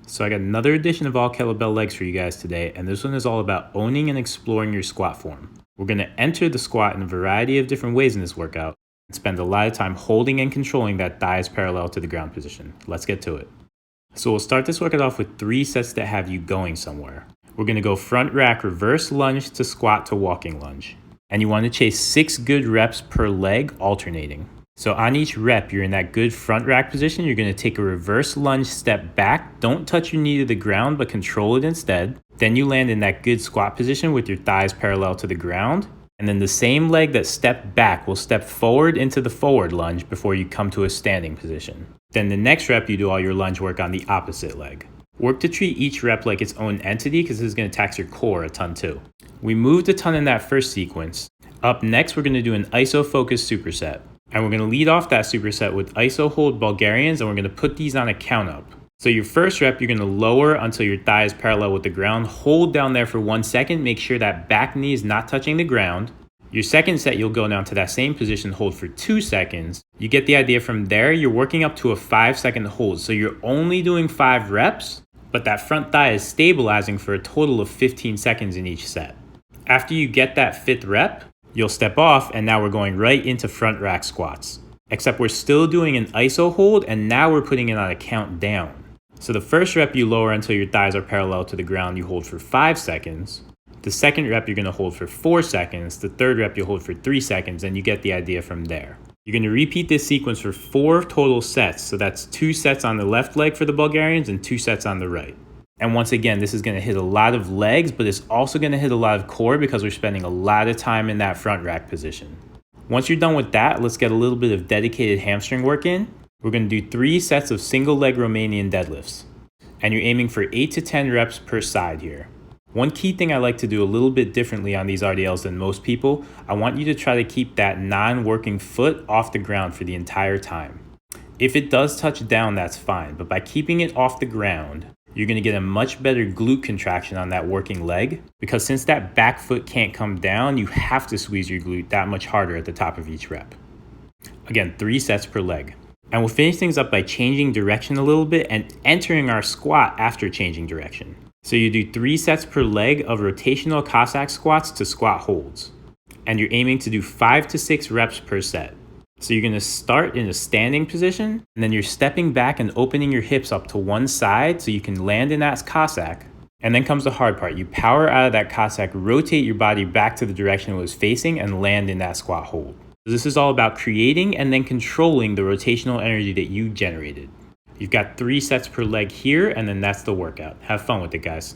So I got another edition of All Kettlebell Legs for you guys today, and this one is all about owning and exploring your squat form. We're going to enter the squat in a variety of different ways in this workout and spend a lot of time holding and controlling that thighs parallel to the ground position. Let's get to it. So we'll start this workout off with 3 sets that have you going somewhere. We're going to go front rack, reverse lunge to squat to walking lunge. And you want to chase 6 good reps per leg alternating. So on each rep, you're in that good front rack position. You're going to take a reverse lunge step back. Don't touch your knee to the ground, but control it instead. Then you land in that good squat position with your thighs parallel to the ground. And then the same leg that stepped back will step forward into the forward lunge before you come to a standing position. Then the next rep, you do all your lunge work on the opposite leg. Work to treat each rep like its own entity because this is going to tax your core a ton too. We moved a ton in that first sequence. Up next, we're going to do an iso-focused superset. And we're going to lead off that superset with iso hold Bulgarians, and we're going to put these on a count up. So your first rep, you're going to lower until your thigh is parallel with the ground. Hold down there for 1 second. Make sure that back knee is not touching the ground. Your second set, you'll go down to that same position, hold for 2 seconds. You get the idea from there. You're working up to a 5-second hold. So you're only doing 5 reps, but that front thigh is stabilizing for a total of 15 seconds in each set. After you get that 5th rep, you'll step off, and now we're going right into front rack squats. Except we're still doing an iso hold, and now we're putting it on a count down. So the first rep, you lower until your thighs are parallel to the ground. You hold for 5 seconds. The second rep, you're going to hold for 4 seconds. The third rep, you'll hold for 3 seconds, and you get the idea from there. You're going to repeat this sequence for 4 total sets. So that's 2 sets on the left leg for the Bulgarians and 2 sets on the right. And once again, this is going to hit a lot of legs, but it's also going to hit a lot of core because we're spending a lot of time in that front rack position. Once you're done with that, let's get a little bit of dedicated hamstring work in. We're going to do 3 sets of single leg Romanian deadlifts. And you're aiming for 8 to 10 reps per side here. One key thing I like to do a little bit differently on these RDLs than most people, I want you to try to keep that non-working foot off the ground for the entire time. If it does touch down, that's fine, but by keeping it off the ground, you're going to get a much better glute contraction on that working leg, because since that back foot can't come down, you have to squeeze your glute that much harder at the top of each rep. Again, 3 sets per leg. And we'll finish things up by changing direction a little bit and entering our squat after changing direction. So you do 3 sets per leg of rotational Cossack squats to squat holds. And you're aiming to do 5 to 6 reps per set. So you're going to start in a standing position, and then you're stepping back and opening your hips up to one side so you can land in that Cossack. And then comes the hard part. You power out of that Cossack, rotate your body back to the direction it was facing, and land in that squat hold. So this is all about creating and then controlling the rotational energy that you generated. You've got 3 sets per leg here, and then that's the workout. Have fun with it, guys.